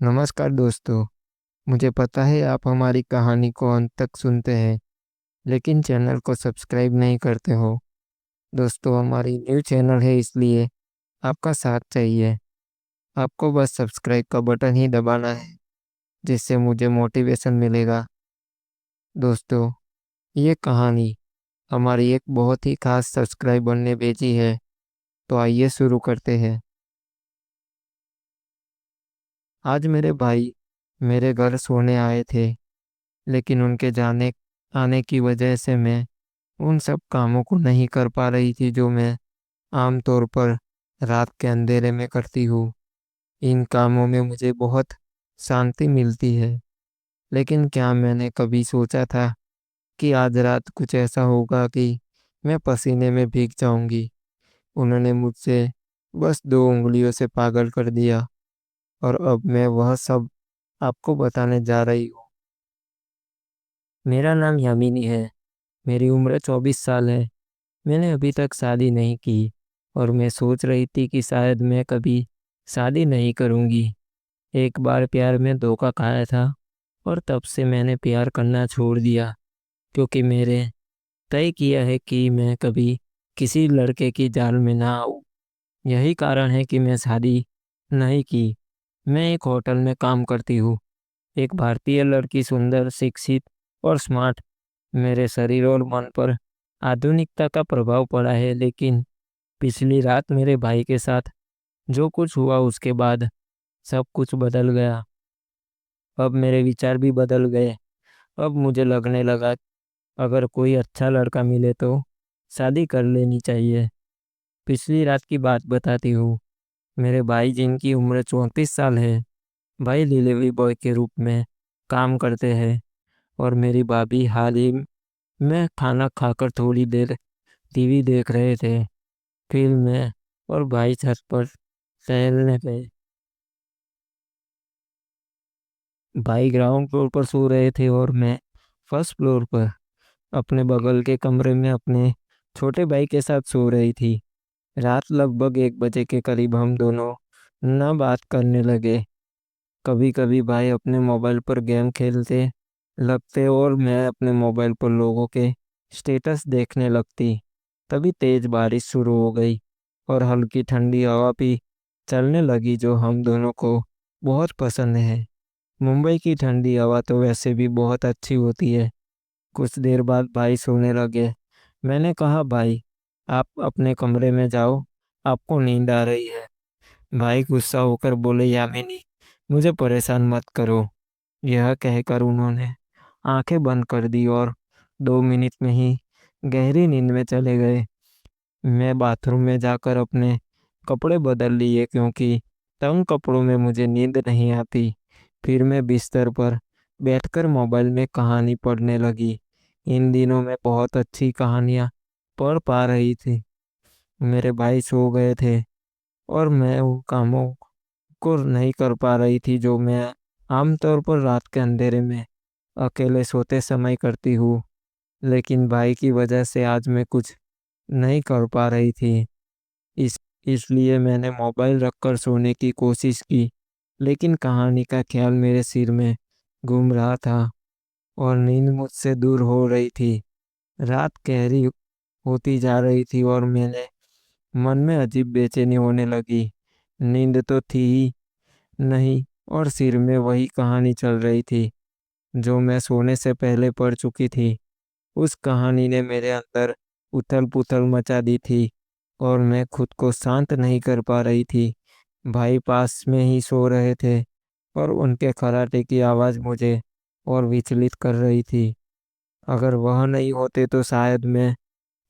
नमस्कार दोस्तों। मुझे पता है आप हमारी कहानी को अंत तक सुनते हैं, लेकिन चैनल को सब्सक्राइब नहीं करते हो। दोस्तों, हमारी न्यू चैनल है, इसलिए आपका साथ चाहिए। आपको बस सब्सक्राइब का बटन ही दबाना है, जिससे मुझे मोटिवेशन मिलेगा। दोस्तों, ये कहानी हमारी एक बहुत ही खास सब्सक्राइबर ने भेजी है, तो आइए शुरू करते हैं। आज मेरे भाई मेरे घर सोने आए थे, लेकिन उनके जाने आने की वजह से मैं उन सब कामों को नहीं कर पा रही थी जो मैं आमतौर पर रात के अंधेरे में करती हूँ। इन कामों में मुझे बहुत शांति मिलती है, लेकिन क्या मैंने कभी सोचा था कि आज रात कुछ ऐसा होगा कि मैं पसीने में भीग जाऊंगी। उन्होंने मुझसे बस 2 उंगलियों से पागल कर दिया, और अब मैं वह सब आपको बताने जा रही हूँ। मेरा नाम यामिनी है। मेरी उम्र 24 साल है। मैंने अभी तक शादी नहीं की, और मैं सोच रही थी कि शायद मैं कभी शादी नहीं करूंगी। एक बार प्यार में धोखा खाया था, और तब से मैंने प्यार करना छोड़ दिया, क्योंकि मेरे तय किया है कि मैं कभी किसी लड़के की जाल में ना आऊं। यही कारण है कि मैं शादी नहीं की। मैं एक होटल में काम करती हूँ। एक भारतीय लड़की, सुंदर, शिक्षित और स्मार्ट। मेरे शरीर और मन पर आधुनिकता का प्रभाव पड़ा है, लेकिन पिछली रात मेरे भाई के साथ जो कुछ हुआ उसके बाद सब कुछ बदल गया। अब मेरे विचार भी बदल गए। अब मुझे लगने लगा अगर कोई अच्छा लड़का मिले तो शादी कर लेनी चाहिए। पिछली रात की बात बताती हूँ। मेरे भाई, जिनकी उम्र 34 साल है, भाई डिलीवरी बॉय के रूप में काम करते हैं, और मेरी भाभी हाल ही में खाना खाकर थोड़ी देर टीवी देख रहे थे। फिर मैं और भाई छत पर टहलने गए। भाई ग्राउंड फ्लोर पर सो रहे थे, और मैं फर्स्ट फ्लोर पर अपने बगल के कमरे में अपने छोटे भाई के साथ सो रही थी। रात लगभग 1 बजे के करीब हम दोनों न बात करने लगे। कभी कभी भाई अपने मोबाइल पर गेम खेलते लगते, और मैं अपने मोबाइल पर लोगों के स्टेटस देखने लगती। तभी तेज बारिश शुरू हो गई, और हल्की ठंडी हवा भी चलने लगी, जो हम दोनों को बहुत पसंद है। मुंबई की ठंडी हवा तो वैसे भी बहुत अच्छी होती है। कुछ देर बाद भाई सोने लगे। मैंने कहा, भाई आप अपने कमरे में जाओ, आपको नींद आ रही है। भाई गुस्सा होकर बोले, यामिनी, मुझे परेशान मत करो। यह कहकर उन्होंने आंखें बंद कर दी, और 2 मिनट में ही गहरी नींद में चले गए। मैं बाथरूम में जाकर अपने कपड़े बदल लिए, क्योंकि तंग कपड़ों में मुझे नींद नहीं आती। फिर मैं बिस्तर पर बैठकर मोबाइल में कहानी पढ़ने लगी। इन दिनों मैं बहुत अच्छी कहानियाँ पढ़ पा रही थी। मेरे भाई सो गए थे, और मैं उन कामों को नहीं कर पा रही थी जो मैं आमतौर पर रात के अंधेरे में अकेले सोते समय करती हूँ। लेकिन भाई की वजह से आज मैं कुछ नहीं कर पा रही थी। इस इसलिए मैंने मोबाइल रखकर सोने की कोशिश की, लेकिन कहानी का ख्याल मेरे सिर में घूम रहा था, और नींद मुझसे दूर हो रही थी। रात गहरी होती जा रही थी, और मेरे मन में अजीब बेचैनी होने लगी। नींद तो थी ही नहीं, और सिर में वही कहानी चल रही थी जो मैं सोने से पहले पढ़ चुकी थी। उस कहानी ने मेरे अंदर उथल पुथल मचा दी थी, और मैं खुद को शांत नहीं कर पा रही थी। भाई पास में ही सो रहे थे, और उनके खर्राटे की आवाज़ मुझे और विचलित कर रही थी। अगर वह नहीं होते तो शायद मैं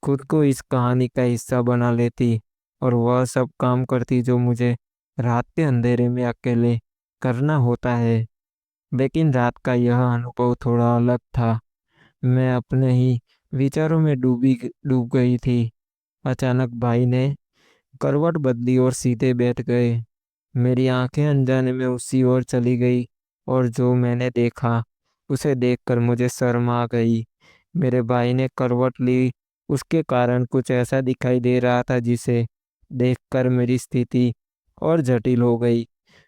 खुद को इस कहानी का हिस्सा बना लेती, और वह सब काम करती जो मुझे रात के अंधेरे में अकेले करना होता है। लेकिन रात का यह अनुभव थोड़ा अलग था। मैं अपने ही विचारों में डूब गई थी। अचानक भाई ने करवट बदली और सीधे बैठ गए। मेरी आंखें अनजाने में उसी ओर चली गई, और जो मैंने देखा उसे देखकर मुझे शर्म आ गई। मेरे भाई ने करवट ली, उसके कारण कुछ ऐसा दिखाई दे रहा था जिसे देखकर मेरी स्थिति और जटिल हो गई।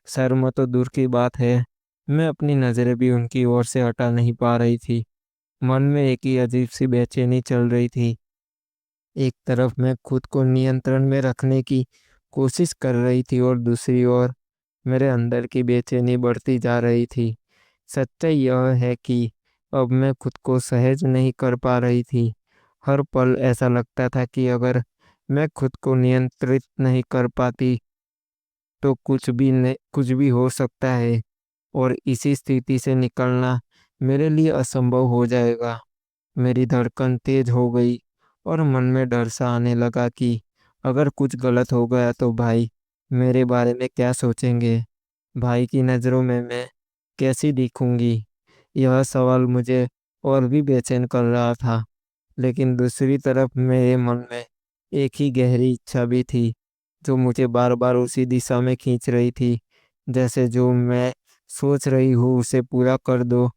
शर्म तो दूर की बात है, मैं अपनी नज़रें भी उनकी ओर से हटा नहीं पा रही थी। मन में एक ही अजीब सी बेचैनी चल रही थी। एक तरफ मैं खुद को नियंत्रण में रखने की कोशिश कर रही थी और दूसरी ओर मेरे अंदर की बेचैनी बढ़ती जा रही थी। सच्चाई यह है कि अब मैं खुद को सहज नहीं कर पा रही थी। हर पल ऐसा लगता था कि अगर मैं खुद को नियंत्रित नहीं कर पाती तो कुछ भी हो सकता है और इसी स्थिति से निकलना मेरे लिए असंभव हो जाएगा। मेरी धड़कन तेज हो गई और मन में डर सा आने लगा कि अगर कुछ गलत हो गया तो भाई मेरे बारे में क्या सोचेंगे? भाई की नज़रों में मैं कैसी दिखूंगी? यह सवाल मुझे और भी बेचैन कर रहा था। लेकिन दूसरी तरफ मेरे मन में एक ही गहरी इच्छा भी थी, जो मुझे बार-बार उसी दिशा में खींच रही थी। जैसे जो मैं सोच रही हूँ उसे पूरा कर दो।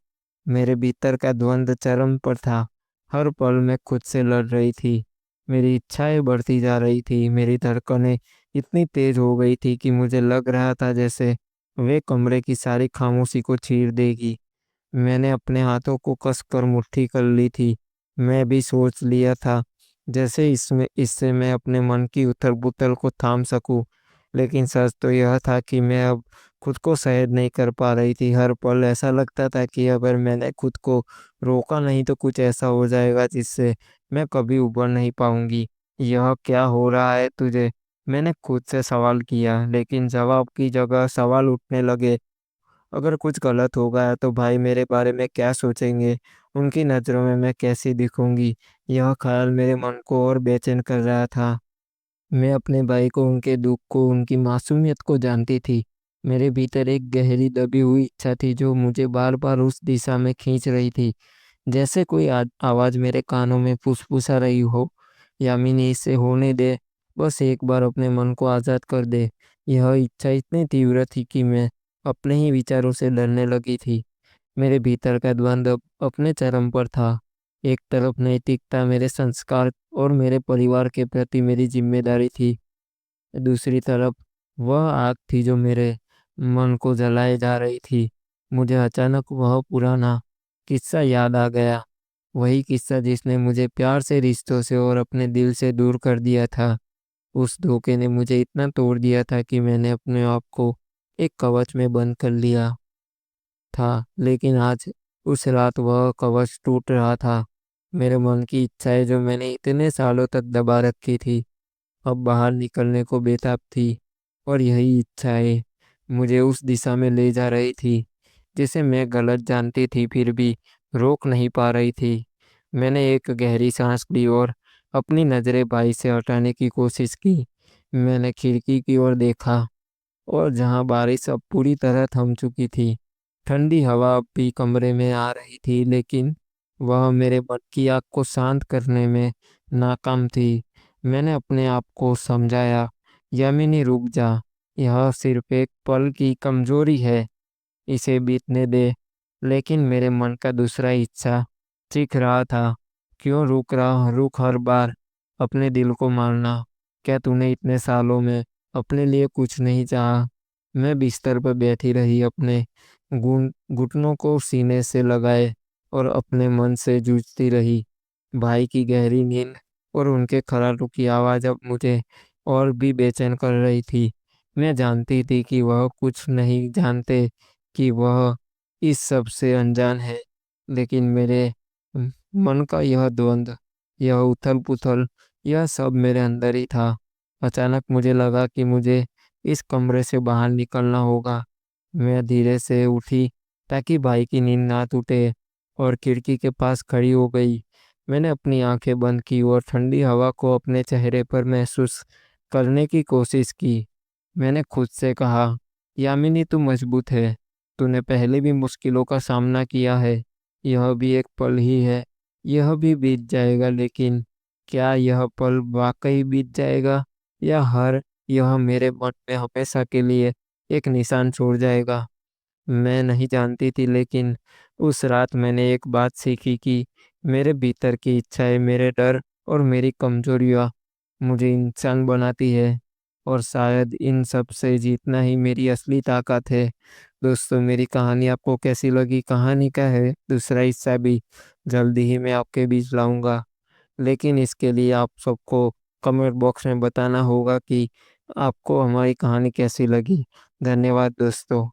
मेरे भीतर का द्वंद्व चरम पर था। हर पल मैं खुद से लड़ रही थी। मेरी इच्छाएं बढ़ती जा रही थी। मेरी धड़कनें इतनी तेज हो गई थी कि मुझे लग रहा था जैसे वे कमरे की सारी खामोशी को चीर देगी। मैंने अपने हाथों को कसकर मुट्ठी कर ली थी। मैं भी सोच लिया था जैसे इससे मैं अपने मन की उथल-पुथल को थाम सकूं। लेकिन सच तो यह था कि मैं अब खुद को सहन नहीं कर पा रही थी। हर पल ऐसा लगता था कि अगर मैंने खुद को रोका नहीं तो कुछ ऐसा हो जाएगा जिससे मैं कभी उबर नहीं पाऊंगी। यह क्या हो रहा है तुझे? मैंने खुद से सवाल किया, लेकिन जवाब की जगह सवाल उठने लगे। अगर कुछ गलत हो गया तो भाई मेरे बारे में क्या सोचेंगे? उनकी नज़रों में मैं कैसी दिखूंगी? यह ख्याल मेरे मन को और बेचैन कर रहा था। मैं अपने भाई को, उनके दुख को, उनकी मासूमियत को जानती थी। मेरे भीतर एक गहरी दबी हुई इच्छा थी जो मुझे बार-बार उस दिशा में खींच रही थी। जैसे कोई आवाज़ मेरे कानों में फुसफुसा रही हो, यामिनी इसे होने दे, बस एक बार अपने मन को आज़ाद कर दे। यह इच्छा इतनी तीव्र थी कि मैं अपने ही विचारों से डरने लगी थी। मेरे भीतर का द्वंद्व अपने चरम पर था। एक तरफ नैतिकता, मेरे संस्कार और मेरे परिवार के प्रति मेरी जिम्मेदारी थी। दूसरी तरफ वह आग थी जो मेरे मन को जलाए जा रही थी। मुझे अचानक वह पुराना किस्सा याद आ गया। वही किस्सा जिसने मुझे प्यार से, रिश्तों से और अपने दिल से दूर कर दिया था। उस धोखे ने मुझे इतना तोड़ दिया था कि मैंने अपने आप को एक कवच में बंद कर लिया था। लेकिन आज उस रात वह कवच टूट रहा था। मेरे मन की इच्छाएं जो मैंने इतने सालों तक दबा रखी थी, अब बाहर निकलने को बेताब थी। और यही इच्छाएं मुझे उस दिशा में ले जा रही थी जिसे मैं गलत जानती थी, फिर भी रोक नहीं पा रही थी। मैंने एक गहरी सांस ली और अपनी नज़रें भाई से हटाने की कोशिश की। मैंने खिड़की की ओर देखा और जहां बारिश अब पूरी तरह थम चुकी थी, ठंडी हवा अब भी कमरे में आ रही थी, लेकिन वह मेरे मन की आग को शांत करने में नाकाम थी। मैंने अपने आप को समझाया, यामिनी रुक जा, यह सिर्फ एक पल की कमजोरी है, इसे बीतने दे। लेकिन मेरे मन का दूसरा हिस्सा चीख रहा था, क्यों रुक हर बार अपने दिल को मारना? क्या तूने इतने सालों में अपने लिए कुछ नहीं चाहा? मैं बिस्तर पर बैठी रही, अपने घुटनों को सीने से लगाए और अपने मन से जूझती रही। भाई की गहरी नींद और उनके खराटों की आवाज़ अब मुझे और भी बेचैन कर रही थी। मैं जानती थी कि वह कुछ नहीं जानते, कि वह इस सब से अनजान है, लेकिन मेरे मन का यह द्वंद्व, यह उथल-पुथल, यह सब मेरे अंदर ही था। अचानक मुझे लगा कि मुझे इस कमरे से बाहर निकलना होगा। मैं धीरे से उठी ताकि भाई की नींद ना टूटे और खिड़की के पास खड़ी हो गई। मैंने अपनी आंखें बंद की और ठंडी हवा को अपने चेहरे पर महसूस करने की कोशिश की। मैंने खुद से कहा, यामिनी तू मजबूत है, तूने पहले भी मुश्किलों का सामना किया है। यह भी एक पल ही है, यह भी बीत जाएगा, लेकिन क्या यह पल वाकई बीत जाएगा या यह मेरे मन में हमेशा के लिए एक निशान छोड़ जाएगा? मैं नहीं जानती थी, लेकिन उस रात मैंने एक बात सीखी कि मेरे भीतर की इच्छाएं, मेरे डर और मेरी कमजोरियां मुझे इंसान बनाती है। और शायद इन सब से जीतना ही मेरी असली ताकत है। दोस्तों, मेरी कहानी आपको कैसी लगी? कहानी का है दूसरा हिस्सा भी जल्दी ही मैं आपके बीच लाऊंगा, लेकिन इसके लिए आप सबको कमेंट बॉक्स में बताना होगा कि आपको हमारी कहानी कैसी लगी। धन्यवाद दोस्तों।